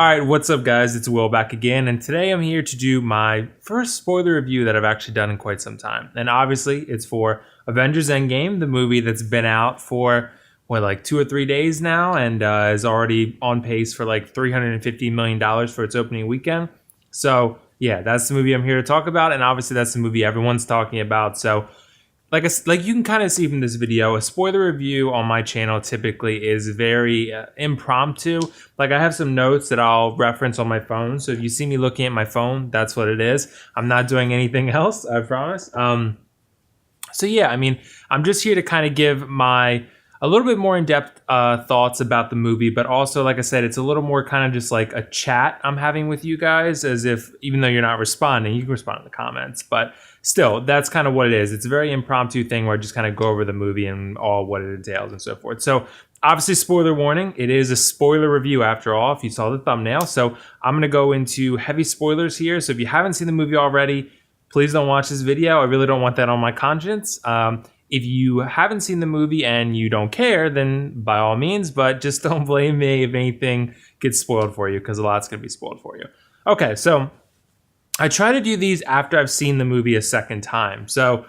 Alright, what's up guys? It's Will back again, and today I'm here to do my first spoiler review that I've actually done in quite some time. And obviously, it's for Avengers Endgame, the movie that's been out for, like 2 or 3 days now, and is already on pace for like $350 million for its opening weekend. So, yeah, that's the movie I'm here to talk about, and obviously that's the movie everyone's talking about. So, like you can kind of see from this video, a spoiler review on my channel typically is very impromptu. Like I have some notes that I'll reference on my phone. So if you see me looking at my phone, that's what it is. I'm not doing anything else, I promise. So yeah, I mean, I'm just here to kind of give a little bit more in-depth thoughts about the movie, but also, like I said, it's a little more kind of just like a chat I'm having with you guys, as if, even though you're not responding, you can respond in the comments, but still, that's kind of what it is. It's a very impromptu thing where I just kind of go over the movie and all what it entails and so forth. So obviously, spoiler warning, it is a spoiler review after all, if you saw the thumbnail. So I'm going to go into heavy spoilers here. So if you haven't seen the movie already, please don't watch this video. I really don't want that on my conscience. If you haven't seen the movie and you don't care, then by all means, but just don't blame me if anything gets spoiled for you, because a lot's going to be spoiled for you. Okay, so I try to do these after I've seen the movie a second time. So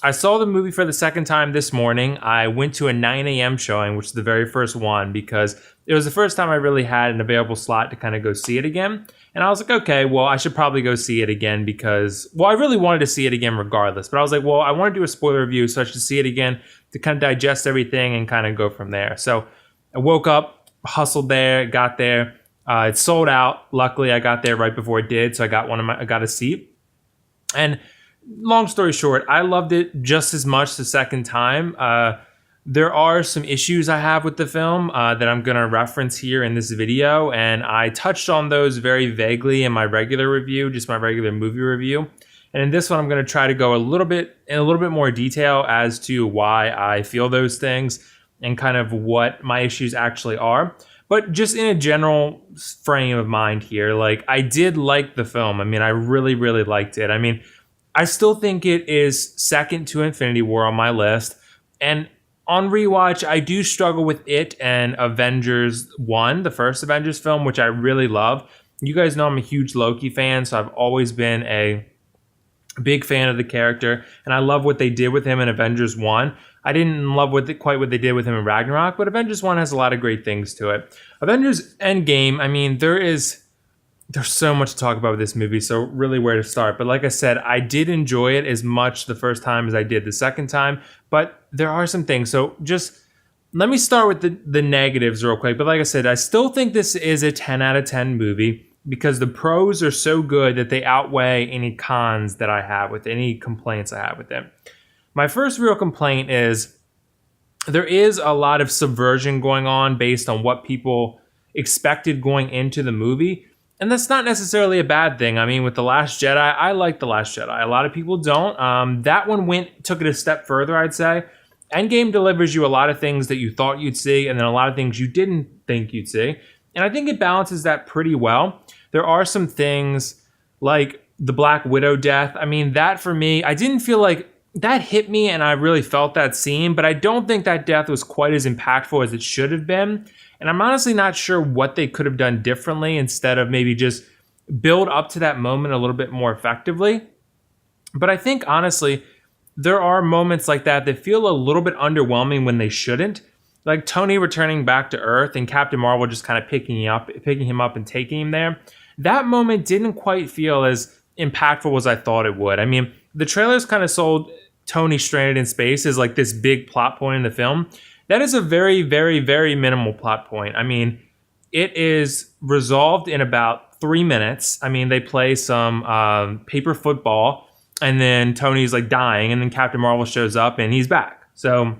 I saw the movie for the second time this morning. I went to a 9 a.m. showing, which is the very first one, because it was the first time I really had an available slot to kind of go see it again. And I was like, okay, well, I should probably go see it again because, well, I really wanted to see it again regardless. But I was like, well, I want to do a spoiler review, so I should see it again to kind of digest everything and kind of go from there. So I woke up, hustled there, got there. It sold out. Luckily, I got there right before it did, so I got a seat. And long story short, I loved it just as much the second time. There are some issues I have with the film that I'm going to reference here in this video, and I touched on those very vaguely in my regular review, just my regular movie review. And in this one, I'm going to try to go in a little bit more detail as to why I feel those things and kind of what my issues actually are. But just in a general frame of mind here, like I did like the film. I mean, I really, really liked it. I mean, I still think it is second to Infinity War on my list. And on rewatch, I do struggle with it and Avengers 1, the first Avengers film, which I really love. You guys know I'm a huge Loki fan, so I've always been a big fan of the character. And I love what they did with him in Avengers 1. I didn't love quite what they did with him in Ragnarok, but Avengers 1 has a lot of great things to it. Avengers Endgame, I mean, there's so much to talk about with this movie, so really where to start. But like I said, I did enjoy it as much the first time as I did the second time, but there are some things. So just let me start with the negatives real quick. But like I said, I still think this is a 10 out of 10 movie because the pros are so good that they outweigh any cons that I have with any complaints I have with them. My first real complaint is there is a lot of subversion going on based on what people expected going into the movie. And that's not necessarily a bad thing. I mean, with The Last Jedi, I like The Last Jedi. A lot of people don't. That one took it a step further, I'd say. Endgame delivers you a lot of things that you thought you'd see, and then a lot of things you didn't think you'd see. And I think it balances that pretty well. There are some things like the Black Widow death. I mean, that for me, I didn't feel like that hit me, and I really felt that scene, but I don't think that death was quite as impactful as it should have been. And I'm honestly not sure what they could have done differently instead of maybe just build up to that moment a little bit more effectively. But I think, honestly, there are moments like that that feel a little bit underwhelming when they shouldn't. Like Tony returning back to Earth and Captain Marvel just kind of picking him up and taking him there. That moment didn't quite feel as impactful as I thought it would. I mean, the trailers kind of sold Tony stranded in space as like this big plot point in the film. That is a very, very, very minimal plot point. I mean, it is resolved in about 3 minutes. I mean, they play some paper football, and then Tony's like dying, and then Captain Marvel shows up, and he's back. So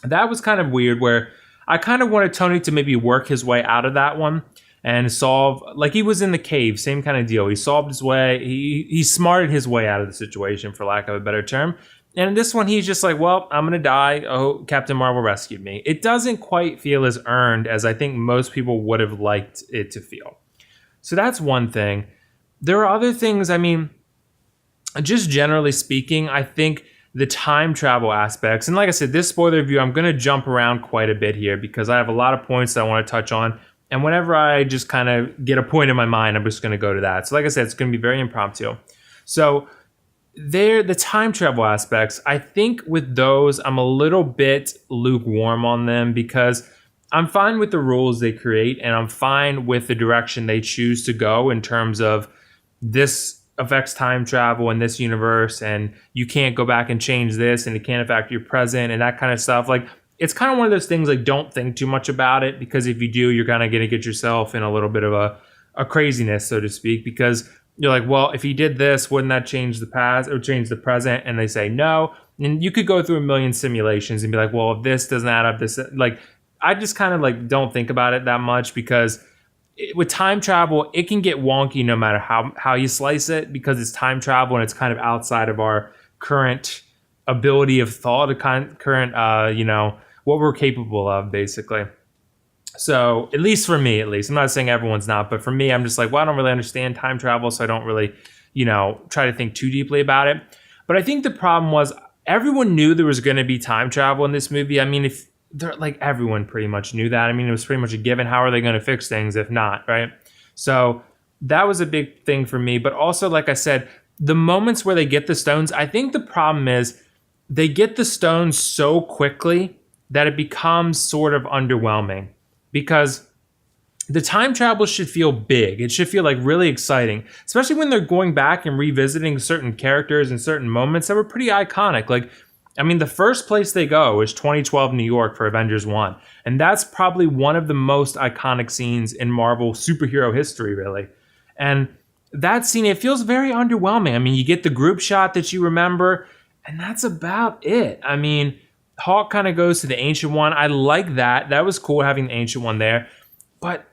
that was kind of weird, where I kind of wanted Tony to maybe work his way out of that one and solve, like he was in the cave, same kind of deal. He solved his way, he smarted his way out of the situation, for lack of a better term. And in this one, he's just like, well, I'm going to die. Oh, Captain Marvel rescued me. It doesn't quite feel as earned as I think most people would have liked it to feel. So that's one thing. There are other things, I mean, just generally speaking, I think the time travel aspects, and like I said, this spoiler review, I'm going to jump around quite a bit here because I have a lot of points that I want to touch on. And whenever I just kind of get a point in my mind, I'm just going to go to that. So like I said, it's going to be very impromptu. So the time travel aspects, I think with those, I'm a little bit lukewarm on them because I'm fine with the rules they create and I'm fine with the direction they choose to go in terms of this affects time travel in this universe and you can't go back and change this and it can't affect your present and that kind of stuff. Like, it's kind of one of those things, like, don't think too much about it, because if you do, you're kind of going to get yourself in a little bit of a craziness, so to speak, because you're like, well, if he did this, wouldn't that change the past or change the present? And they say no. And you could go through a million simulations and be like, well, if this doesn't add up, this, like, I just kind of like don't think about it that much, because with time travel, it can get wonky no matter how you slice it, because it's time travel and it's kind of outside of our current ability of thought, current, what we're capable of, basically. So, at least for me, I'm not saying everyone's not, but for me, I'm just like, well, I don't really understand time travel, so I don't really, try to think too deeply about it. But I think the problem was everyone knew there was going to be time travel in this movie. I mean, if they're like, everyone pretty much knew that. I mean, it was pretty much a given. How are they going to fix things if not, right? So that was a big thing for me. But also, like I said, the moments where they get the stones, I think the problem is they get the stones so quickly that it becomes sort of underwhelming, because the time travel should feel big. It should feel like really exciting, especially when they're going back and revisiting certain characters and certain moments that were pretty iconic. Like, I mean, the first place they go is 2012 New York for Avengers 1. And that's probably one of the most iconic scenes in Marvel superhero history, really. And that scene, it feels very underwhelming. I mean, you get the group shot that you remember, and that's about it. I mean, Hulk kind of goes to the Ancient One. I like that. That was cool having the Ancient One there. But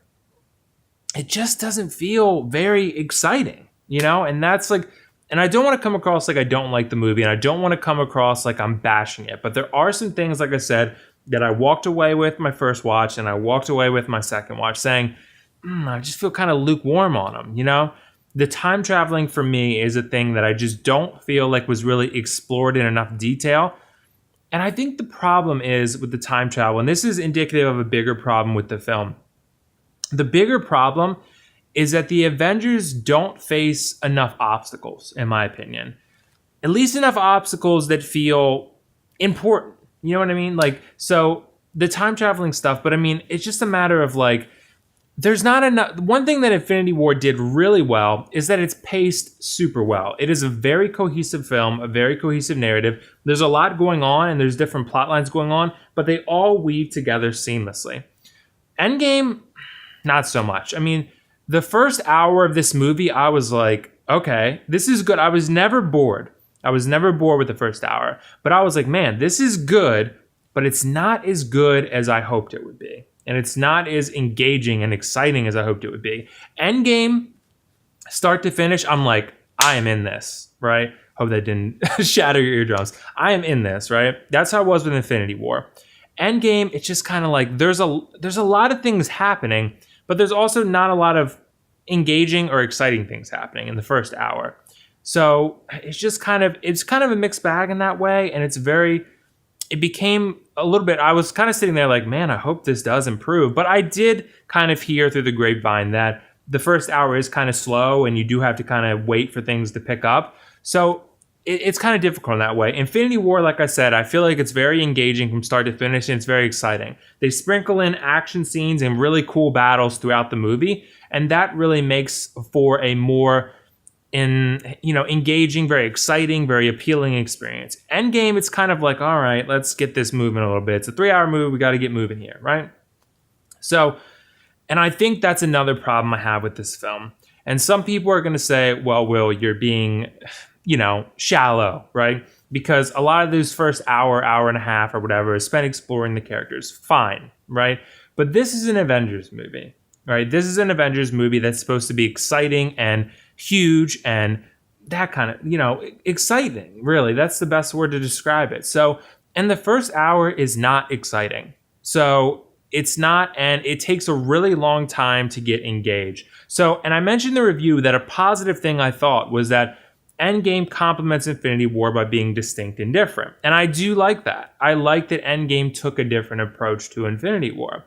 it just doesn't feel very exciting, And that's like, and I don't want to come across like I don't like the movie, and I don't want to come across like I'm bashing it. But there are some things, like I said, that I walked away with my first watch and I walked away with my second watch saying, I just feel kind of lukewarm on them, The time traveling for me is a thing that I just don't feel like was really explored in enough detail. And I think the problem is with the time travel, and this is indicative of a bigger problem with the film. The bigger problem is that the Avengers don't face enough obstacles, in my opinion. At least enough obstacles that feel important. You know what I mean? Like, so the time traveling stuff, but I mean, it's just a matter of like, there's not enough. One thing that Infinity War did really well is that it's paced super well. It is a very cohesive film, a very cohesive narrative. There's a lot going on and there's different plot lines going on, but they all weave together seamlessly. Endgame, not so much. I mean, the first hour of this movie, I was like, okay, this is good. I was never bored. with the first hour, but I was like, man, this is good, but it's not as good as I hoped it would be. And it's not as engaging and exciting as I hoped it would be. Endgame, start to finish, I'm like, I am in this, right? Hope that didn't shatter your eardrums. I am in this, right? That's how it was with Infinity War. Endgame, it's just kind of like, there's a lot of things happening, but there's also not a lot of engaging or exciting things happening in the first hour. So it's just kind of a mixed bag in that way. And it became a little bit, I was kind of sitting there like, man, I hope this does improve. But I did kind of hear through the grapevine that the first hour is kind of slow and you do have to kind of wait for things to pick up. So it's kind of difficult in that way. Infinity War, like I said, I feel like it's very engaging from start to finish and it's very exciting. They sprinkle in action scenes and really cool battles throughout the movie. And that really makes for a more engaging, very exciting, very appealing experience. Endgame, it's kind of like, all right, let's get this moving a little bit. It's a 3-hour movie. We got to get moving here, right? So, and I think that's another problem I have with this film. And some people are going to say, well, Will, you're being, shallow, right? Because a lot of those first hour and a half or whatever is spent exploring the characters. Fine, right? But this is an Avengers movie, right? This is an Avengers movie that's supposed to be exciting and huge and that kind of, exciting, really. That's the best word to describe it. So, and the first hour is not exciting. So it's not, and it takes a really long time to get engaged. So, and I mentioned in the review that a positive thing I thought was that Endgame complements Infinity War by being distinct and different. And I do like that. I like that Endgame took a different approach to Infinity War.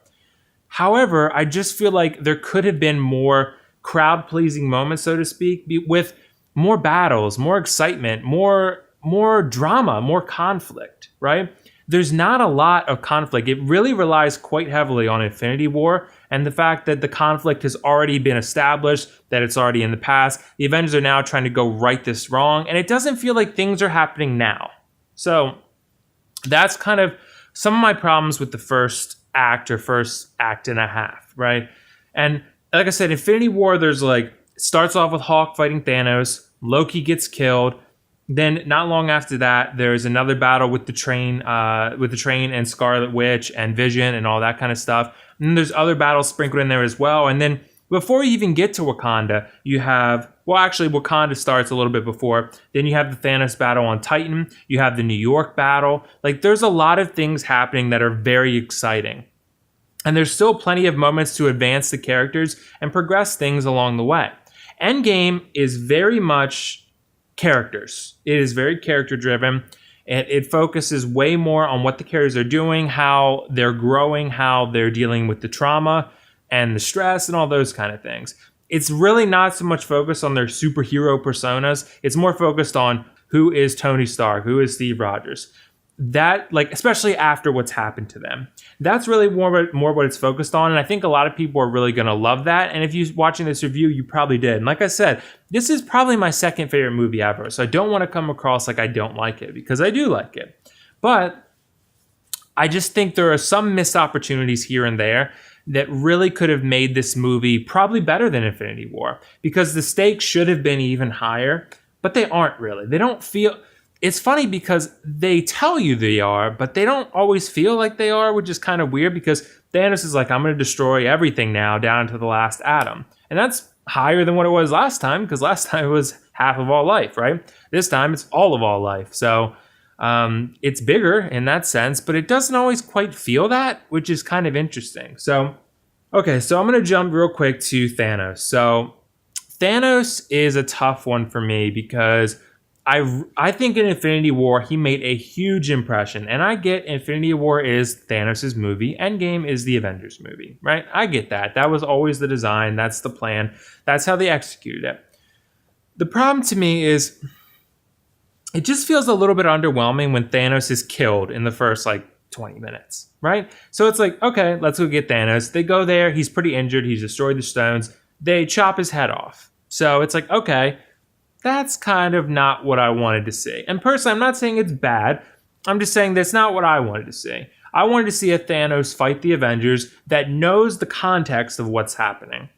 However, I just feel like there could have been more crowd pleasing moments, so to speak, with more battles, more excitement, more drama, more conflict, right? There's not a lot of conflict. It really relies quite heavily on Infinity War and the fact that the conflict has already been established, that it's already in the past. The Avengers are now trying to go right this wrong, and it doesn't feel like things are happening now. So that's kind of some of my problems with the first act or first act and a half, right? And like I said, Infinity War, there's like, starts off with Hulk fighting Thanos, Loki gets killed. Then not long after that, there's another battle with the train and Scarlet Witch and Vision and all that kind of stuff. And then there's other battles sprinkled in there as well. And then before you even get to Wakanda, you have, well, actually, Wakanda starts a little bit before. Then you have the Thanos battle on Titan. You have the New York battle. Like, there's a lot of things happening that are very exciting. And there's still plenty of moments to advance the characters and progress things along the way. Endgame is very much characters. It is very character driven. It focuses way more on what the characters are doing, how they're growing, how they're dealing with the trauma and the stress and all those kind of things. It's really not so much focused on their superhero personas. It's more focused on who is Tony Stark, who is Steve Rogers. That, like, especially after what's happened to them. That's really more what it's focused on, and I think a lot of people are really going to love that. And if you're watching this review, you probably did. And like I said, this is probably my second favorite movie ever, so I don't want to come across like I don't like it, because I do like it. But I just think there are some missed opportunities here and there that really could have made this movie probably better than Infinity War, because the stakes should have been even higher, but they aren't really. They don't feel... It's funny because they tell you they are, but they don't always feel like they are, which is kind of weird, because Thanos is like, I'm going to destroy everything now down to the last atom. And that's higher than what it was last time, because last time it was half of all life, right? This time it's all of all life. So it's bigger in that sense, but it doesn't always quite feel that, which is kind of interesting. So, okay, so I'm going to jump real quick to Thanos. So Thanos is a tough one for me, because I think in Infinity War, he made a huge impression. And I get Infinity War is Thanos' movie. Endgame is the Avengers movie, right? I get that. That was always the design. That's the plan. That's how they executed it. The problem to me is it just feels a little bit underwhelming when Thanos is killed in the first, 20 minutes, right? So it's like, okay, let's go get Thanos. They go there. He's pretty injured. He's destroyed the stones. They chop his head off. So it's like, okay, that's kind of not what I wanted to see. And personally, I'm not saying it's bad. I'm just saying that's not what I wanted to see. I wanted to see a Thanos fight the Avengers that knows the context of what's happening.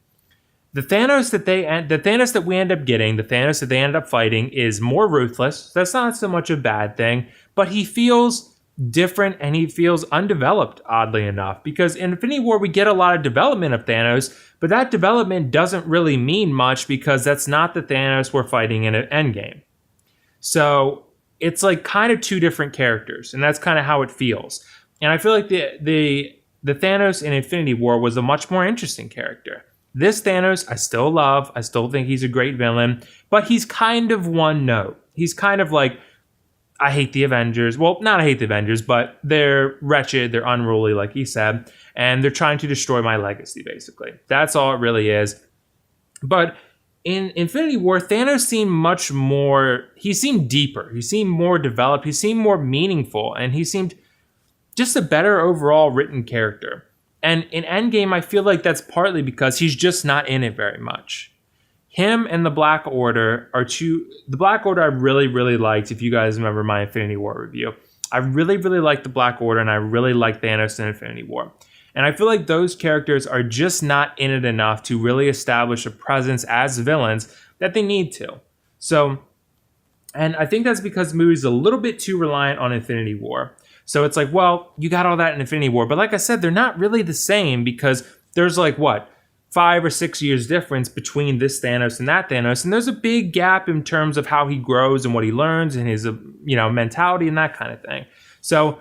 The Thanos that we end up getting, the Thanos that they end up fighting, is more ruthless. That's not so much a bad thing, but he feels different and he feels undeveloped, oddly enough, because in Infinity War we get a lot of development of Thanos, but that development doesn't really mean much, because that's not the Thanos we're fighting in Endgame. So it's like kind of two different characters, and that's kind of how it feels. And I feel like the Thanos in Infinity War was a much more interesting character. This Thanos I still love. I still think he's a great villain, but he's kind of one note. He's kind of like, I hate the Avengers. Well, not I hate the Avengers, but they're wretched, they're unruly, like he said, and they're trying to destroy my legacy, basically. That's all it really is. But in Infinity War, Thanos seemed much more, he seemed deeper, he seemed more developed, he seemed more meaningful, and he seemed just a better overall written character. And in Endgame, I feel like that's partly because he's just not in it very much. Him and the Black Order are two... The Black Order I really, really liked, if you guys remember my Infinity War review. I really, really liked the Black Order, and I really liked Thanos in Infinity War. And I feel like those characters are just not in it enough to really establish a presence as villains that they need to. So, and I think that's because the movie's a little bit too reliant on Infinity War. So it's like, well, you got all that in Infinity War, but like I said, they're not really the same, because there's 5 or 6 years difference between this Thanos and that Thanos, and there's a big gap in terms of how he grows and what he learns and his mentality and that kind of thing. So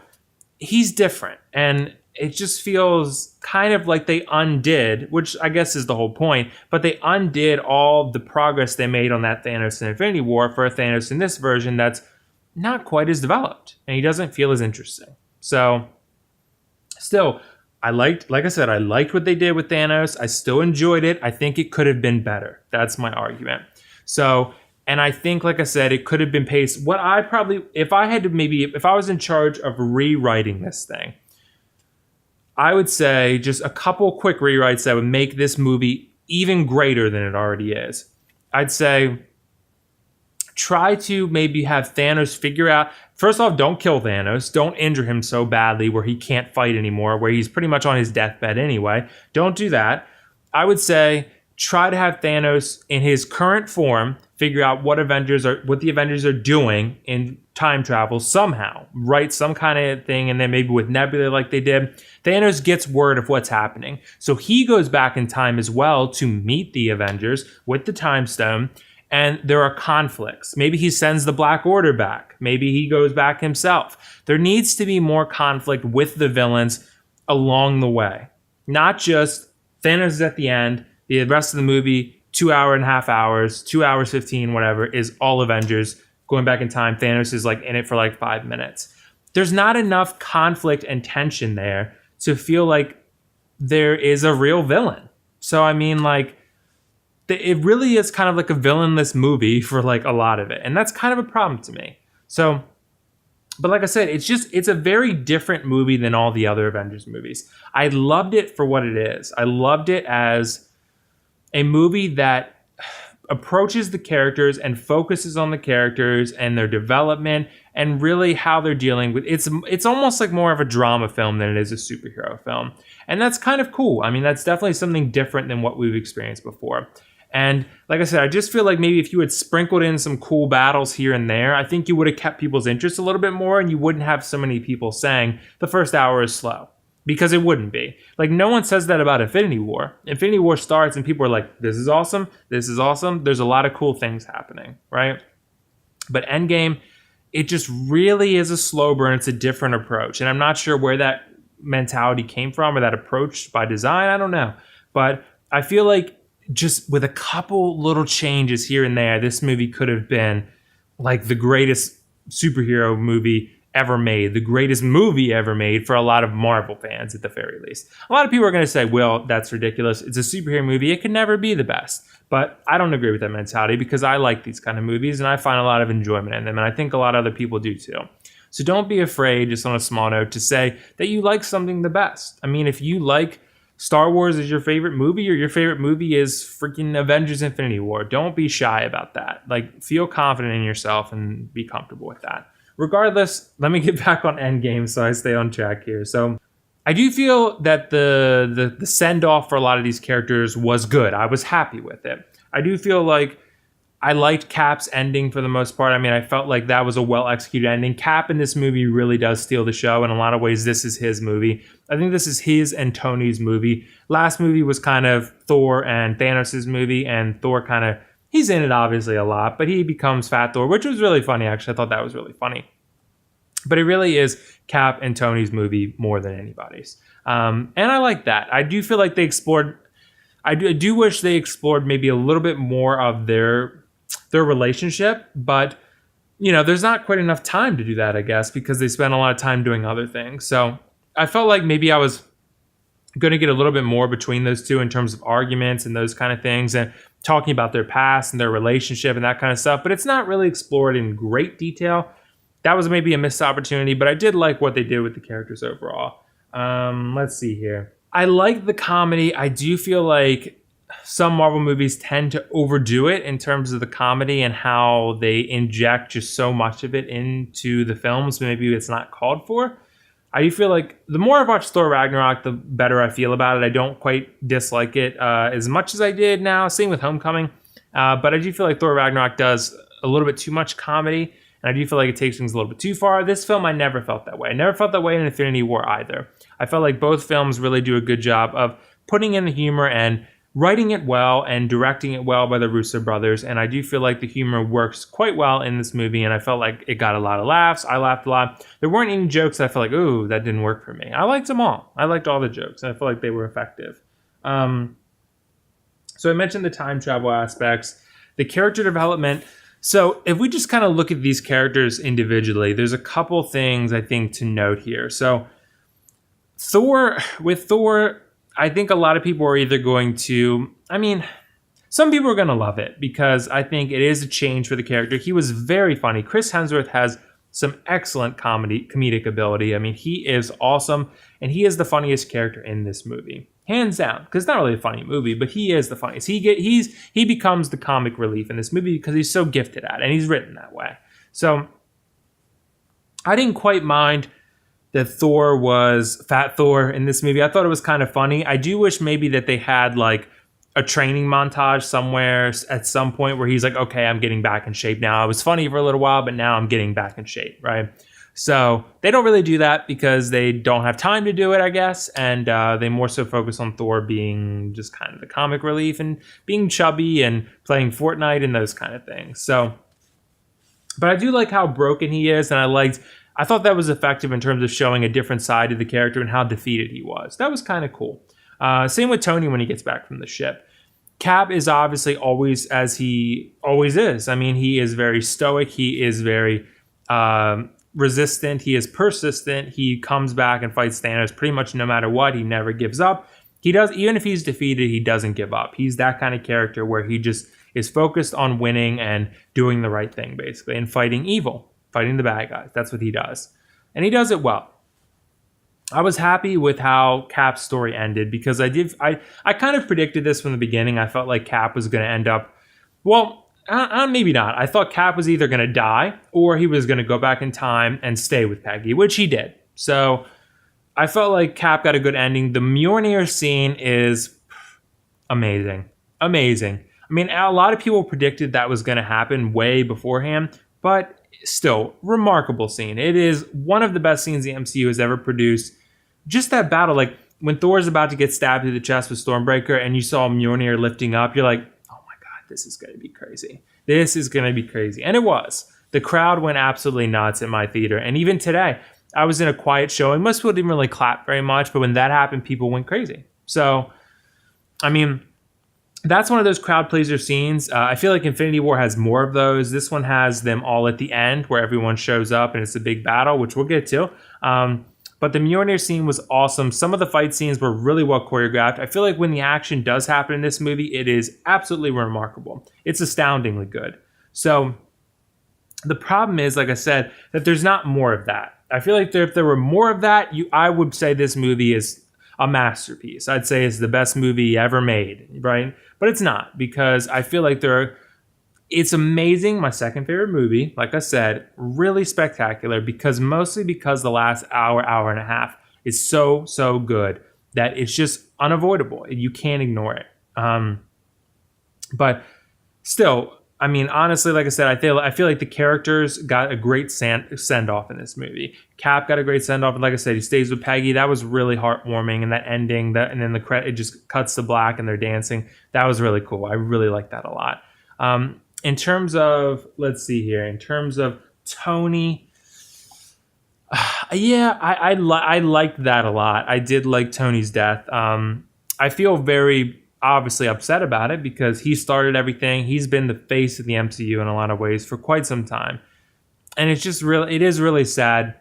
he's different, and it just feels kind of like they undid, which I guess is the whole point, but they undid all the progress they made on that Thanos in Infinity War for a Thanos in this version that's not quite as developed, and he doesn't feel as interesting. So still, like I said, I liked what they did with Thanos. I still enjoyed it. I think it could have been better. That's my argument. So, and I think, like I said, it could have been paced. What I probably, if I had to maybe, if I was in charge of rewriting this thing, I would say just a couple quick rewrites that would make this movie even greater than it already is. I'd say try to maybe have Thanos figure out, first off, don't kill Thanos. Don't injure him so badly where he can't fight anymore, where he's pretty much on his deathbed anyway. Don't do that. I would say try to have Thanos in his current form figure out what the Avengers are doing in time travel somehow. Write some kind of thing, and then maybe with Nebula like they did, Thanos gets word of what's happening. So he goes back in time as well to meet the Avengers with the Time Stone, and there are conflicts. Maybe he sends the Black Order back. Maybe he goes back himself. There needs to be more conflict with the villains along the way. Not just Thanos is at the end, the rest of the movie, 2.5 hours, 2 hours 15, whatever, is all Avengers going back in time. Thanos is like in it for like 5 minutes. There's not enough conflict and tension there to feel like there is a real villain. So, I mean, like, it really is kind of like a villainless movie for like a lot of it. And that's kind of a problem to me. So, but like I said, it's a very different movie than all the other Avengers movies. I loved it for what it is. I loved it as a movie that approaches the characters and focuses on the characters and their development and really how they're dealing with it's almost like more of a drama film than it is a superhero film. And that's kind of cool. I mean, that's definitely something different than what we've experienced before. And like I said, I just feel like maybe if you had sprinkled in some cool battles here and there, I think you would have kept people's interest a little bit more, and you wouldn't have so many people saying the first hour is slow. Because it wouldn't be. Like, no one says that about Infinity War. Infinity War starts and people are like, this is awesome. This is awesome. There's a lot of cool things happening, right? But Endgame, it just really is a slow burn. It's a different approach. And I'm not sure where that mentality came from or that approach by design. I don't know. But I feel like just with a couple little changes here and there, this movie could have been like the greatest superhero movie ever made, the greatest movie ever made for a lot of Marvel fans at the very least. A lot of people are going to say, well, that's ridiculous. It's a superhero movie. It can never be the best. But I don't agree with that mentality because I like these kind of movies and I find a lot of enjoyment in them. And I think a lot of other people do too. So don't be afraid, just on a small note, to say that you like something the best. I mean, if you like Star Wars is your favorite movie or your favorite movie is freaking Avengers Infinity War, don't be shy about that. Like, feel confident in yourself and be comfortable with that. Regardless, let me get back on Endgame so I stay on track here. So I do feel that the send-off for a lot of these characters was good. I was happy with it. I do feel like I liked Cap's ending for the most part. I mean, I felt like that was a well-executed ending. Cap in this movie really does steal the show. In a lot of ways, this is his movie. I think this is his and Tony's movie. Last movie was kind of Thor and Thanos' movie, and Thor kind of, he's in it obviously a lot, but he becomes Fat Thor, which was really funny, actually. I thought that was really funny. But it really is Cap and Tony's movie more than anybody's. And I like that. I do feel like they explored, I do wish they explored maybe a little bit more of their relationship, but you know, there's not quite enough time to do that, I guess, because they spend a lot of time doing other things. So I felt like maybe I was going to get a little bit more between those two in terms of arguments and those kind of things and talking about their past and their relationship and that kind of stuff, but it's not really explored in great detail. That was maybe a missed opportunity, but I did like what they did with the characters overall. Let's see here. I like the comedy. I do feel like some Marvel movies tend to overdo it in terms of the comedy and how they inject just so much of it into the films. Maybe it's not called for. I do feel like the more I've watched Thor Ragnarok, the better I feel about it. I don't quite dislike it as much as I did now. Same with Homecoming. But I do feel like Thor Ragnarok does a little bit too much comedy. And I do feel like it takes things a little bit too far. This film, I never felt that way. I never felt that way in Infinity War either. I felt like both films really do a good job of putting in the humor and writing it well and directing it well by the Russo brothers. And I do feel like the humor works quite well in this movie. And I felt like it got a lot of laughs. I laughed a lot. There weren't any jokes that I felt like, ooh, that didn't work for me. I liked them all. I liked all the jokes. And I felt like they were effective. So I mentioned the time travel aspects, the character development. So if we just kind of look at these characters individually, there's a couple things I think to note here. So With Thor, I think a lot of people are either going to, some people are going to love it because I think it is a change for the character. He was very funny. Chris Hemsworth has some excellent comedic ability. I mean, he is awesome, and he is the funniest character in this movie, hands down. Because it's not really a funny movie, but he is the funniest. He becomes the comic relief in this movie because he's so gifted at it, and he's written that way. So I didn't quite mind that Thor was Fat Thor in this movie. I thought it was kind of funny. I do wish maybe that they had like a training montage somewhere at some point where he's like, okay, I'm getting back in shape now. I was funny for a little while, but now I'm getting back in shape, right? So they don't really do that because they don't have time to do it, I guess. And they more so focus on Thor being just kind of the comic relief and being chubby and playing Fortnite and those kind of things. So, but I do like how broken he is. And I thought that was effective in terms of showing a different side to the character and how defeated he was. That was kind of cool. Same with Tony when he gets back from the ship. Cap is obviously always as he always is. I mean, he is very stoic. He is very resistant. He is persistent. He comes back and fights Thanos pretty much no matter what. He never gives up. He does, even if he's defeated, he doesn't give up. He's that kind of character where he just is focused on winning and doing the right thing, basically, and fighting evil, fighting the bad guys. That's what he does. And he does it well. I was happy with how Cap's story ended because I kind of predicted this from the beginning. I felt like Cap was going to end up, well, maybe not. I thought Cap was either going to die or he was going to go back in time and stay with Peggy, which he did. So I felt like Cap got a good ending. The Mjolnir scene is amazing. Amazing. I mean, a lot of people predicted that was going to happen way beforehand, but still, remarkable scene. It is one of the best scenes the MCU has ever produced. Just that battle, like when Thor's about to get stabbed through the chest with Stormbreaker and you saw Mjolnir lifting up, you're like, oh my God, this is going to be crazy. This is going to be crazy. And it was. The crowd went absolutely nuts in my theater. And even today, I was in a quiet showing. Most people didn't really clap very much, but when that happened, people went crazy. So, I mean, that's one of those crowd pleaser scenes. I feel like Infinity War has more of those. This one has them all at the end where everyone shows up and it's a big battle, which we'll get to. But the Mjolnir scene was awesome. Some of the fight scenes were really well choreographed. I feel like when the action does happen in this movie, it is absolutely remarkable. It's astoundingly good. So the problem is, like I said, that there's not more of that. I feel like if there were more of that, I would say this movie is a masterpiece. I'd say it's the best movie ever made, right? But it's not, because I feel like it's amazing. My second favorite movie, like I said, really spectacular mostly because the last hour and a half is so good that it's just unavoidable. You can't ignore it. But still, I mean, honestly, like I said, I feel like the characters got a great send-off in this movie. Cap got a great send-off, and like I said, he stays with Peggy. That was really heartwarming, and that ending, and then it just cuts to black, and they're dancing. That was really cool. I really liked that a lot. In terms of, let's see here, in terms of Tony, yeah, I liked that a lot. I did like Tony's death. I feel very obviously upset about it because he started everything. He's been the face of the MCU in a lot of ways for quite some time. And it is really sad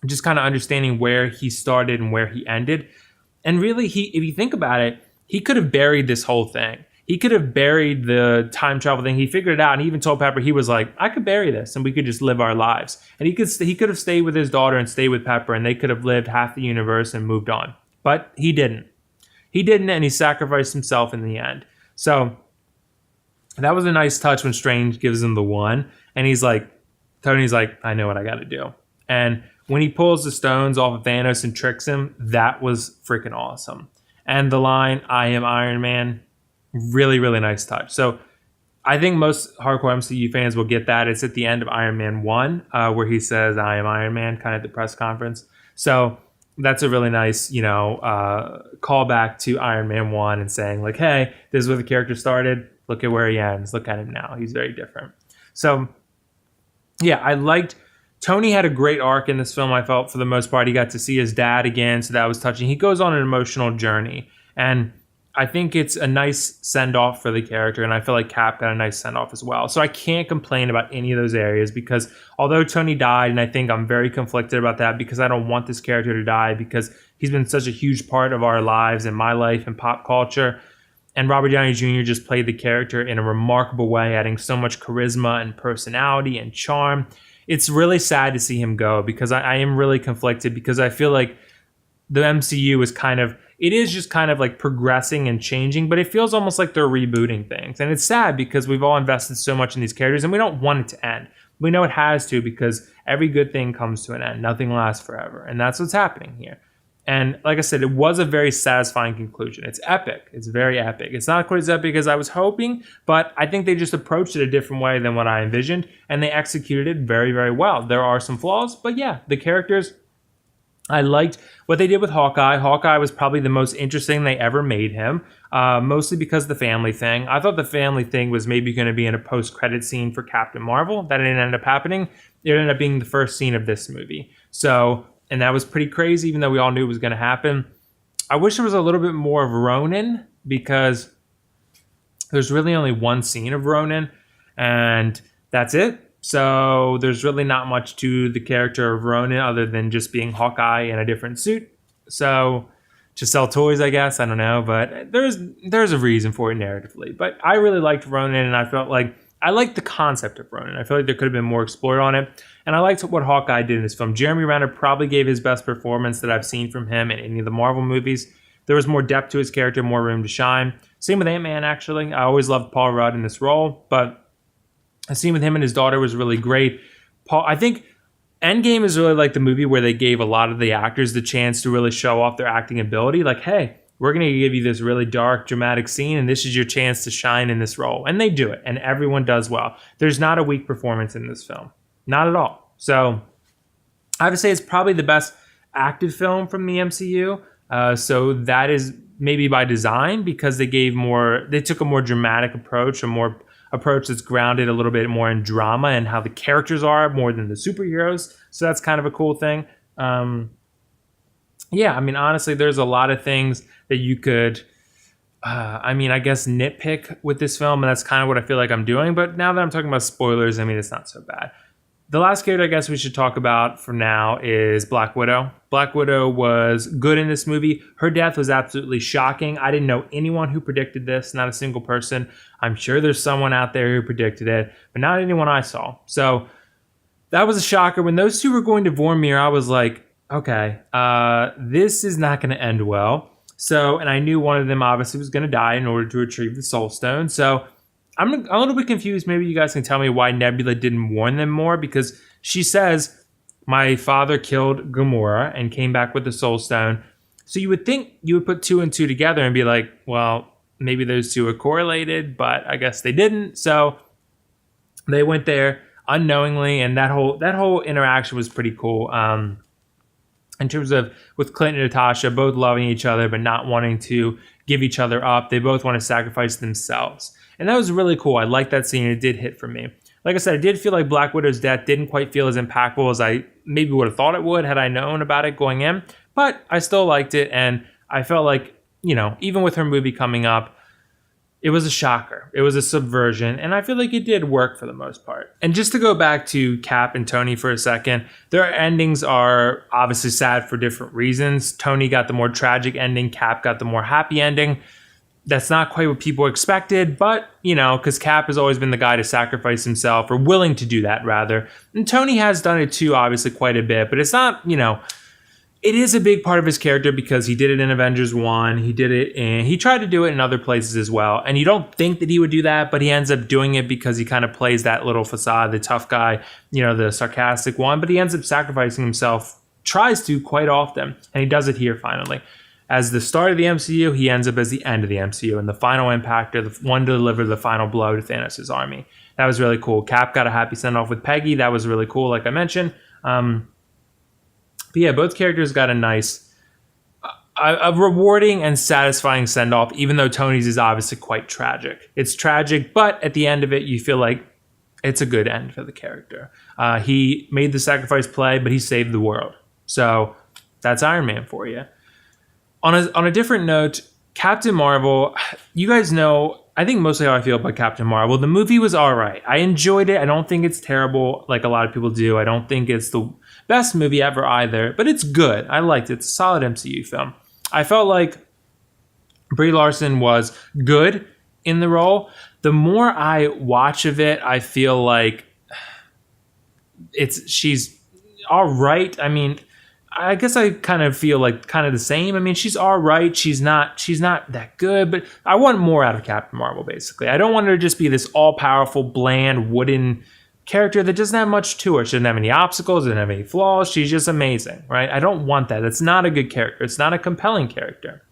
just kind of understanding where he started and where he ended. And really, if you think about it, he could have buried this whole thing. He could have buried the time travel thing. He figured it out, and he even told Pepper, he was like, I could bury this and we could just live our lives. And he could have stayed with his daughter and stayed with Pepper, and they could have lived half the universe and moved on. But he didn't. He didn't, and he sacrificed himself in the end. So that was a nice touch when Strange gives him the one. And Tony's like, I know what I got to do. And when he pulls the stones off of Thanos and tricks him, that was freaking awesome. And the line, I am Iron Man, really, really nice touch. So I think most hardcore MCU fans will get that. It's at the end of Iron Man 1, where he says, I am Iron Man, kind of at the press conference. So that's a really nice, callback to Iron Man 1 and saying, like, hey, this is where the character started. Look at where he ends. Look at him now. He's very different. So, yeah, I liked Tony had a great arc in this film, I felt, for the most part. He got to see his dad again, so that was touching. He goes on an emotional journey. And I think it's a nice send-off for the character, and I feel like Cap got a nice send-off as well. So I can't complain about any of those areas, because although Tony died, and I think I'm very conflicted about that, because I don't want this character to die, because he's been such a huge part of our lives and my life and pop culture. And Robert Downey Jr. just played the character in a remarkable way, adding so much charisma and personality and charm. It's really sad to see him go, because I am really conflicted, because I feel like the MCU is it is just kind of like progressing and changing, but it feels almost like they're rebooting things. And it's sad, because we've all invested so much in these characters and we don't want it to end. We know it has to, because every good thing comes to an end. Nothing lasts forever. And that's what's happening here. And like I said, it was a very satisfying conclusion. It's epic. It's very epic. It's not quite as epic as I was hoping, but I think they just approached it a different way than what I envisioned, and they executed it very, very well. There are some flaws, but yeah, the characters, I liked what they did with Hawkeye. Hawkeye was probably the most interesting they ever made him, mostly because of the family thing. I thought the family thing was maybe going to be in a post-credit scene for Captain Marvel. That didn't end up happening. It ended up being the first scene of this movie. And that was pretty crazy, even though we all knew it was going to happen. I wish there was a little bit more of Ronin, because there's really only one scene of Ronin, and that's it. So there's really not much to the character of Ronin other than just being Hawkeye in a different suit. So to sell toys, I guess. I don't know. But there's a reason for it narratively. But I really liked Ronin, and I felt like I liked the concept of Ronin. I feel like there could have been more explored on it. And I liked what Hawkeye did in this film. Jeremy Renner probably gave his best performance that I've seen from him in any of the Marvel movies. There was more depth to his character, more room to shine. Same with Ant-Man, actually. I always loved Paul Rudd in this role, but the scene with him and his daughter was really great. I think Endgame is really like the movie where they gave a lot of the actors the chance to really show off their acting ability. Like, hey, we're going to give you this really dark, dramatic scene, and this is your chance to shine in this role. And they do it, and everyone does well. There's not a weak performance in this film. Not at all. So I have to say it's probably the best acted film from the MCU. So that is maybe by design, because they took a more dramatic approach, a more approach that's grounded a little bit more in drama and how the characters are more than the superheroes. So that's kind of a cool thing. Yeah, I mean, honestly, there's a lot of things that you could, I guess, nitpick with this film, and that's kind of what I feel like I'm doing. But now that I'm talking about spoilers, I mean, it's not so bad. The last character I guess we should talk about for now is Black Widow. Black Widow was good in this movie. Her death was absolutely shocking. I didn't know anyone who predicted this, not a single person. I'm sure there's someone out there who predicted it, but not anyone I saw. So that was a shocker. When those two were going to Vormir, I was like, okay, this is not going to end well. And I knew one of them obviously was going to die in order to retrieve the Soul Stone. So I'm a little bit confused. Maybe you guys can tell me why Nebula didn't warn them more, because she says, my father killed Gamora and came back with the Soul Stone. So you would think you would put two and two together and be like, well, maybe those two are correlated, but I guess they didn't. So they went there unknowingly, and that whole interaction was pretty cool. In terms of with Clint and Natasha both loving each other but not wanting to give each other up. They both want to sacrifice themselves. And that was really cool. I liked that scene. It did hit for me. Like I said, I did feel like Black Widow's death didn't quite feel as impactful as I maybe would have thought it would had I known about it going in. But I still liked it, and I felt like, even with her movie coming up, it was a shocker. It was a subversion, and I feel like it did work for the most part. And just to go back to Cap and Tony for a second, their endings are obviously sad for different reasons. Tony got the more tragic ending. Cap got the more happy ending. That's not quite what people expected, but, because Cap has always been the guy to sacrifice himself, or willing to do that, rather. And Tony has done it too, obviously, quite a bit, but it's not, it is a big part of his character because he did it in Avengers 1. He did it, and he tried to do it in other places as well. And you don't think that he would do that, but he ends up doing it because he kind of plays that little facade, the tough guy, the sarcastic one. But he ends up sacrificing himself, tries to quite often, and he does it here finally. As the start of the MCU, he ends up as the end of the MCU and the final impactor, the one to deliver the final blow to Thanos' army. That was really cool. Cap got a happy send-off with Peggy. That was really cool, like I mentioned. But yeah, both characters got a nice, a rewarding and satisfying send-off, even though Tony's is obviously quite tragic. It's tragic, but at the end of it, you feel like it's a good end for the character. He made the sacrifice play, but he saved the world. So that's Iron Man for you. On a different note, Captain Marvel, you guys know, I think mostly how I feel about Captain Marvel. The movie was all right. I enjoyed it. I don't think it's terrible like a lot of people do. I don't think it's the best movie ever either, but it's good. I liked it. It's a solid MCU film. I felt like Brie Larson was good in the role. The more I watch of it, I feel like she's all right. I mean, I guess I kind of feel like kind of the same. I mean, she's all right. She's not that good, but I want more out of Captain Marvel, basically. I don't want her to just be this all-powerful, bland, wooden character that doesn't have much to her. She doesn't have any obstacles, doesn't have any flaws. She's just amazing, right? I don't want that. It's not a good character. It's not a compelling character.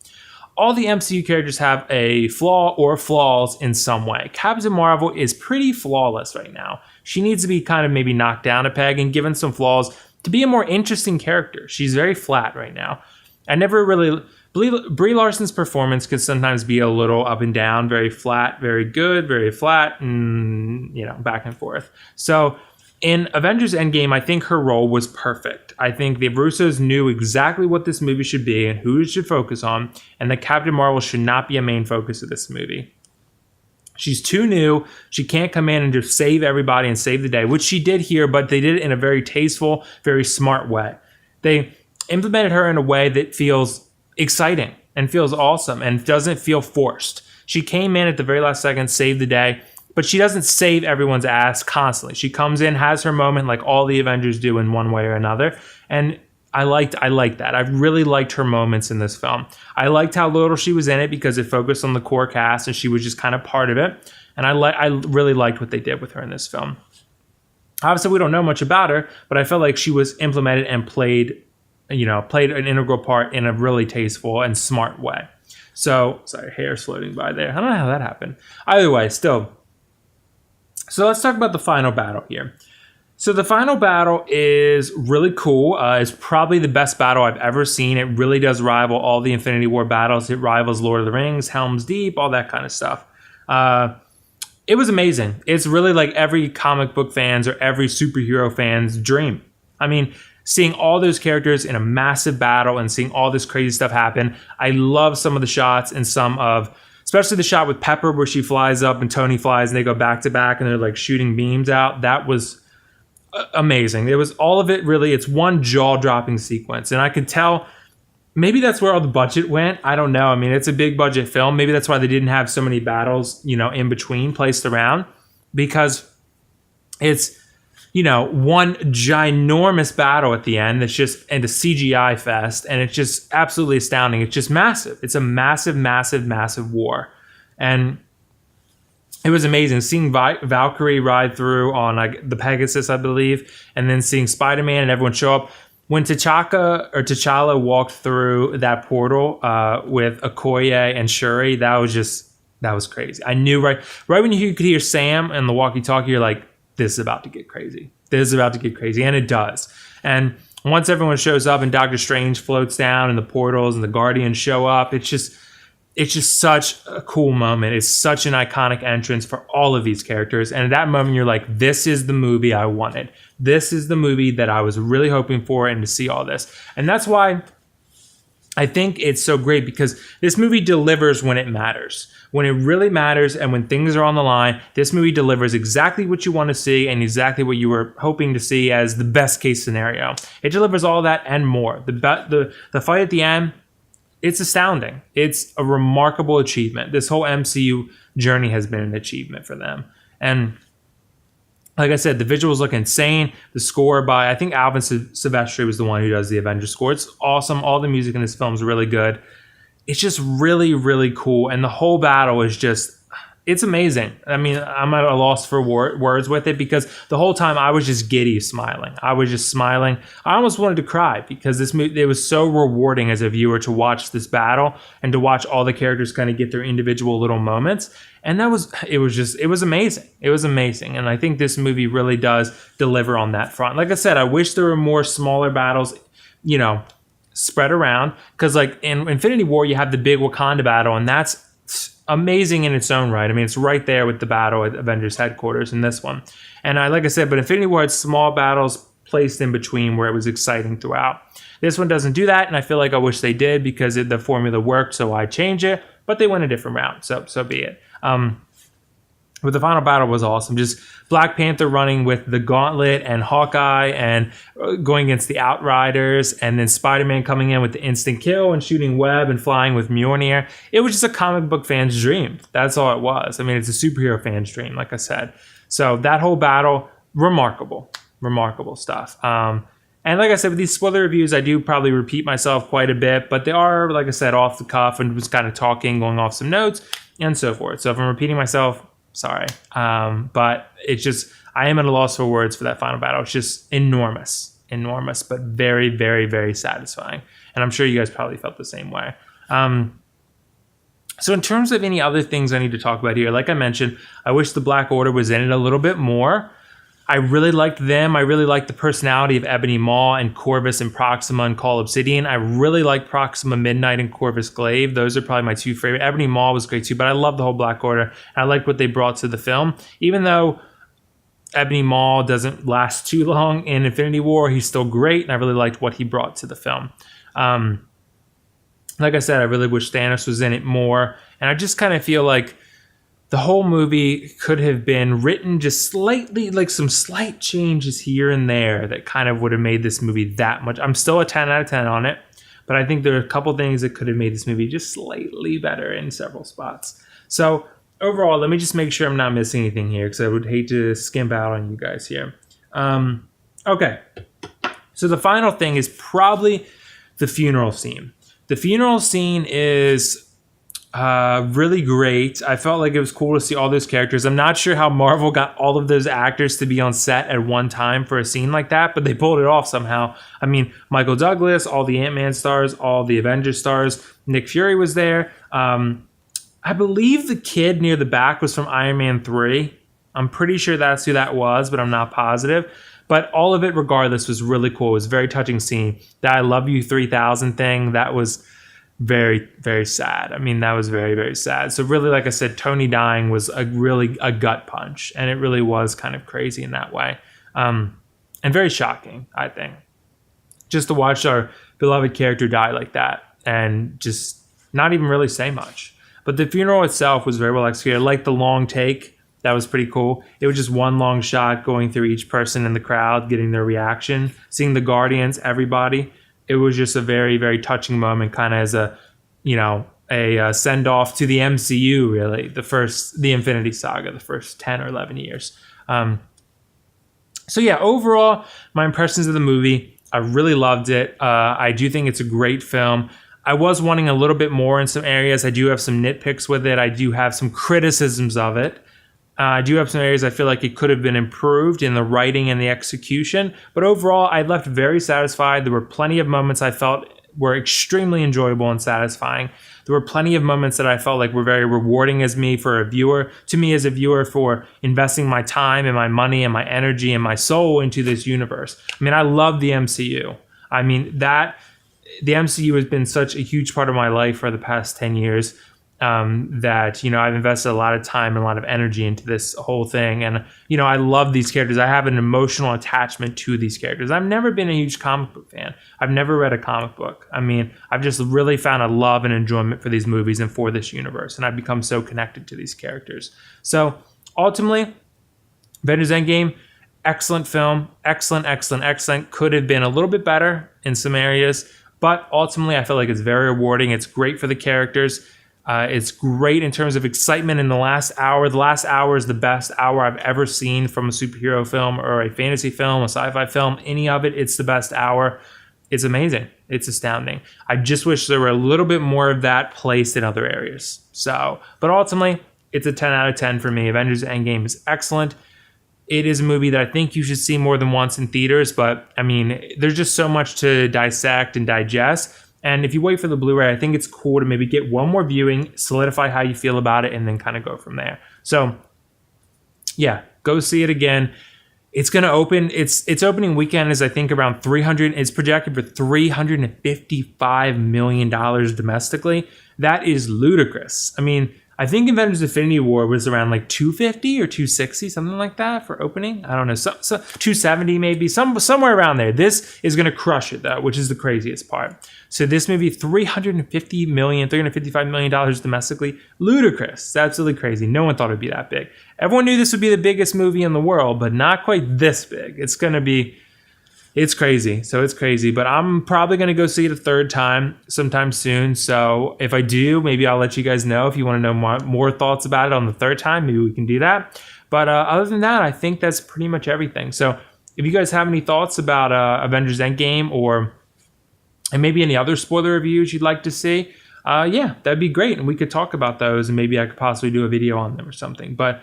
All the MCU characters have a flaw or flaws in some way. Captain Marvel is pretty flawless right now. She needs to be kind of maybe knocked down a peg and given some flaws to be a more interesting character. She's very flat right now. I never really believe Brie Larson's performance could sometimes be a little up and down, very flat, very good, very flat, and back and forth. So in Avengers Endgame, I think her role was perfect. I think the Russos knew exactly what this movie should be and who it should focus on, and that Captain Marvel should not be a main focus of this movie. She's too new. She can't come in and just save everybody and save the day, which she did here, but they did it in a very tasteful, very smart way. They implemented her in a way that feels exciting and feels awesome and doesn't feel forced. She came in at the very last second, saved the day, but she doesn't save everyone's ass constantly. She comes in, has her moment like all the Avengers do in one way or another, and I liked that. I really liked her moments in this film. I liked how little she was in it because it focused on the core cast and she was just kind of part of it. And I really liked what they did with her in this film. Obviously, we don't know much about her, but I felt like she was implemented and played an integral part in a really tasteful and smart way. So, sorry, hair's floating by there. I don't know how that happened. Either way, still. So let's talk about the final battle here. So the final battle is really cool. It's probably the best battle I've ever seen. It really does rival all the Infinity War battles. It rivals Lord of the Rings, Helm's Deep, all that kind of stuff. It was amazing. It's really like every comic book fan's or every superhero fan's dream. I mean, seeing all those characters in a massive battle and seeing all this crazy stuff happen. I love some of the shots and especially the shot with Pepper where she flies up and Tony flies and they go back to back and they're like shooting beams out. That was amazing. It was all of it really. It's one jaw-dropping sequence, and I could tell maybe that's where all the budget went. I don't know. I mean, it's a big budget film. Maybe that's why they didn't have so many battles, in between placed around, because it's one ginormous battle at the end that's just and a CGI fest, and it's just absolutely astounding. It's just massive. It's a massive, massive, massive war, and it was amazing seeing Valkyrie ride through on like the Pegasus, I believe, and then seeing Spider-Man and everyone show up. When T'Challa walked through that portal with Okoye and Shuri, that was crazy. I knew right when you could hear Sam and the walkie-talkie, you're like, this is about to get crazy. This is about to get crazy, and it does. And once everyone shows up and Doctor Strange floats down and the portals and the Guardians show up, it's just such a cool moment. It's such an iconic entrance for all of these characters. And at that moment, you're like, this is the movie I wanted. This is the movie that I was really hoping for, and to see all this. And that's why I think it's so great, because this movie delivers when it matters. When it really matters and when things are on the line, this movie delivers exactly what you want to see and exactly what you were hoping to see as the best case scenario. It delivers all that and more. The fight at the end, it's astounding. It's a remarkable achievement. This whole MCU journey has been an achievement for them. And like I said, the visuals look insane. The score by, I think Alvin Silvestri was the one who does the Avengers score. It's awesome. All the music in this film is really good. It's just really, really cool. And the whole battle is just, it's amazing. I mean, I'm at a loss for words with it, because the whole time I was just giddy smiling. I was just smiling. I almost wanted to cry, because this movie, it was so rewarding as a viewer to watch this battle and to watch all the characters kind of get their individual little moments. And it was amazing. It was amazing. And I think this movie really does deliver on that front. Like I said, I wish there were more smaller battles, spread around, because like in Infinity War, you have the big Wakanda battle, and that's amazing in its own right. I mean, it's right there with the battle at Avengers headquarters in this one. And like I said, but Infinity War had small battles placed in between where it was exciting throughout. This one doesn't do that, and I feel like I wish they did because the formula worked, so I change it. But they went a different route, so be it. But the final battle was awesome. Just Black Panther running with the gauntlet and Hawkeye and going against the Outriders, and then Spider-Man coming in with the instant kill and shooting web and flying with Mjolnir. It was just a comic book fan's dream. That's all it was. I mean, it's a superhero fan's dream, like I said. So that whole battle, remarkable stuff. And like I said, with these spoiler reviews, I do probably repeat myself quite a bit, but they are, like I said, off the cuff and just kind of talking, going off some notes and so forth. So if I'm repeating myself, sorry. But it's just, I am at a loss for words for that final battle. It's just enormous, but very, very, very satisfying. And I'm sure you guys probably felt the same way. So in terms of any other things I need to talk about here, like I mentioned, I wish the Black Order was in it a little bit more. I really liked them. I really liked the personality of Ebony Maw and Corvus and Proxima and Call Obsidian. I really like Proxima Midnight and Corvus Glaive. Those are probably my two favorite. Ebony Maw was great too, but I love the whole Black Order. And I liked what they brought to the film. Even though Ebony Maw doesn't last too long in Infinity War, he's still great, and I really liked what he brought to the film. Like I said, I really wish Thanos was in it more. And I just kind of feel like the whole movie could have been written just slightly, like some slight changes here and there that kind of would have made this movie that much. I'm still a 10 out of 10 on it, but I think there are a couple things that could have made this movie just slightly better in several spots. So overall, let me just make sure I'm not missing anything here because I would hate to skimp out on you guys here. Okay. So the final thing is probably the funeral scene. The funeral scene is really great. I felt like it was cool to see all those characters. I'm not sure how Marvel got all of those actors to be on set at one time for a scene like that, but they pulled it off somehow. I mean, Michael Douglas, all the Ant-Man stars, all the Avengers stars. Nick Fury was there. I believe the kid near the back was from Iron Man 3. I'm pretty sure that's who that was, but I'm not positive. But all of it, regardless, was really cool. It was a very touching scene. That I Love You 3000 thing, that was very, very sad. I mean, that was very, very sad. So really, like I said, Tony dying was a gut punch. And it really was kind of crazy in that way. And very shocking, I think. Just to watch our beloved character die like that and just not even really say much. But the funeral itself was very well executed. I liked the long take. That was pretty cool. It was just one long shot going through each person in the crowd, getting their reaction, seeing the Guardians, everybody. It was just a very, very touching moment, kind of as a send off to the MCU, really. The Infinity Saga, the first 10 or 11 years. So yeah, overall, my impressions of the movie, I really loved it. I do think it's a great film. I was wanting a little bit more in some areas. I do have some nitpicks with it. I do have some criticisms of it. I do have some areas I feel like it could have been improved in the writing and the execution. But overall, I left very satisfied. There were plenty of moments I felt were extremely enjoyable and satisfying. There were plenty of moments that I felt like were very rewarding as me as a viewer for investing my time and my money and my energy and my soul into this universe. I mean, I love the MCU. I mean, the MCU has been such a huge part of my life for the past 10 years. That, I've invested a lot of time and a lot of energy into this whole thing. And, I love these characters. I have an emotional attachment to these characters. I've never been a huge comic book fan. I've never read a comic book. I mean, I've just really found a love and enjoyment for these movies and for this universe. And I've become so connected to these characters. So ultimately, Avengers Endgame, excellent film. Excellent. Could have been a little bit better in some areas. But ultimately, I feel like it's very rewarding. It's great for the characters. It's great in terms of excitement in the last hour. The last hour is the best hour I've ever seen from a superhero film or a fantasy film, a sci-fi film, any of it. It's the best hour. It's amazing. It's astounding. I just wish there were a little bit more of that placed in other areas. But ultimately, it's a 10 out of 10 for me. Avengers Endgame is excellent. It is a movie that I think you should see more than once in theaters, but I mean, there's just so much to dissect and digest. And if you wait for the Blu-ray, I think it's cool to maybe get one more viewing, solidify how you feel about it, and then kind of go from there. So, yeah, go see it again. It's going to open. Its opening weekend is, I think, around 300. It's projected for $355 million domestically. That is ludicrous. I mean, I think Avengers Infinity War was around like 250 or 260, something like that for opening. I don't know, so 270 maybe, somewhere around there. This is going to crush it though, which is the craziest part. So this movie, $355 million domestically. Ludicrous. It's absolutely crazy. No one thought it'd be that big. Everyone knew this would be the biggest movie in the world, but not quite this big. It's crazy. So it's crazy, but I'm probably going to go see it a third time sometime soon. So if I do, maybe I'll let you guys know if you want to know more thoughts about it on the third time. Maybe we can do that. But other than that, I think that's pretty much everything. So if you guys have any thoughts about Avengers Endgame and maybe any other spoiler reviews you'd like to see, yeah, that'd be great. And we could talk about those and maybe I could possibly do a video on them or something. But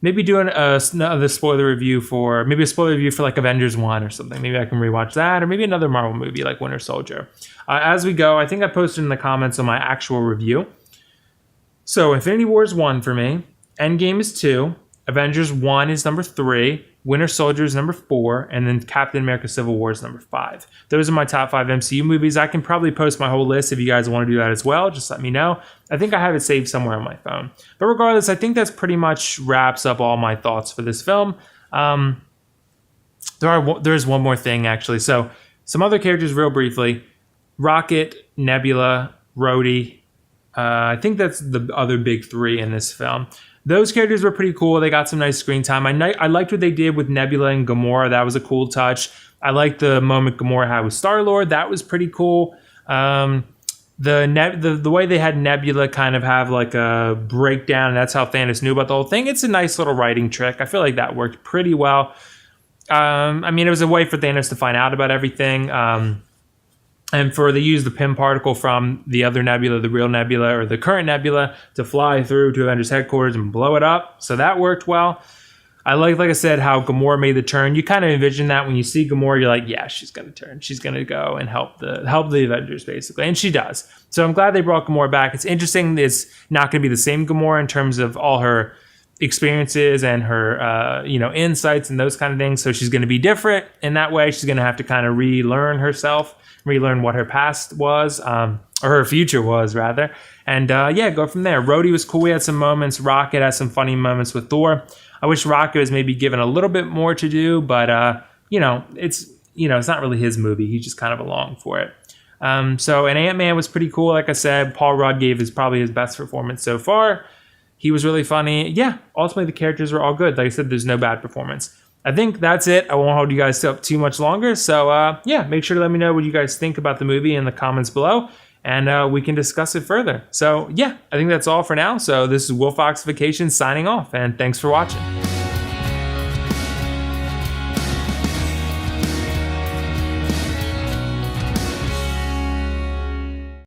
maybe doing another spoiler review for like Avengers 1 or something. Maybe I can rewatch that, or maybe another Marvel movie like Winter Soldier. As we go, I think I posted in the comments on my actual review. So Infinity War is 1 for me. Endgame is 2. Avengers 1 is number 3. Winter Soldier is number 4. And then Captain America Civil War is number 5. Those are my top 5 MCU movies. I can probably post my whole list if you guys want to do that as well. Just let me know. I think I have it saved somewhere on my phone. But regardless, I think that's pretty much wraps up all my thoughts for this film. There's one more thing, actually. So some other characters real briefly. Rocket, Nebula, Rhodey. I think that's the other big 3 in this film. Those characters were pretty cool. They got some nice screen time. I liked what they did with Nebula and Gamora. That was a cool touch. I liked the moment Gamora had with Star-Lord. That was pretty cool. The way they had Nebula kind of have like a breakdown, and that's how Thanos knew about the whole thing. It's a nice little writing trick. I feel like that worked pretty well. I mean, it was a way for Thanos to find out about everything. And they use the Pym particle from the other Nebula, the real Nebula, or the current Nebula, to fly through to Avengers headquarters and blow it up. So that worked well. I like I said, how Gamora made the turn. You kind of envision that when you see Gamora, you're like, yeah, she's going to turn. She's going to go and help the Avengers, basically. And she does. So I'm glad they brought Gamora back. It's interesting. It's not going to be the same Gamora in terms of all her experiences and her insights and those kind of things. So she's going to be different in that way. She's going to have to kind of relearn what her past was, or her future was rather, and go from there. Rhodey was cool. We had some moments. Rocket had some funny moments with Thor. I wish Rocket was maybe given a little bit more to do, but it's not really his movie. He's just kind of along for it. And Ant-Man was pretty cool. Like I said, Paul Rudd gave probably his best performance so far. He was really funny. Yeah, ultimately the characters were all good. Like I said, there's no bad performance. I think that's it. I won't hold you guys up too much longer. So make sure to let me know what you guys think about the movie in the comments below, and we can discuss it further. So I think that's all for now. So this is WillFoxification signing off, and thanks for watching.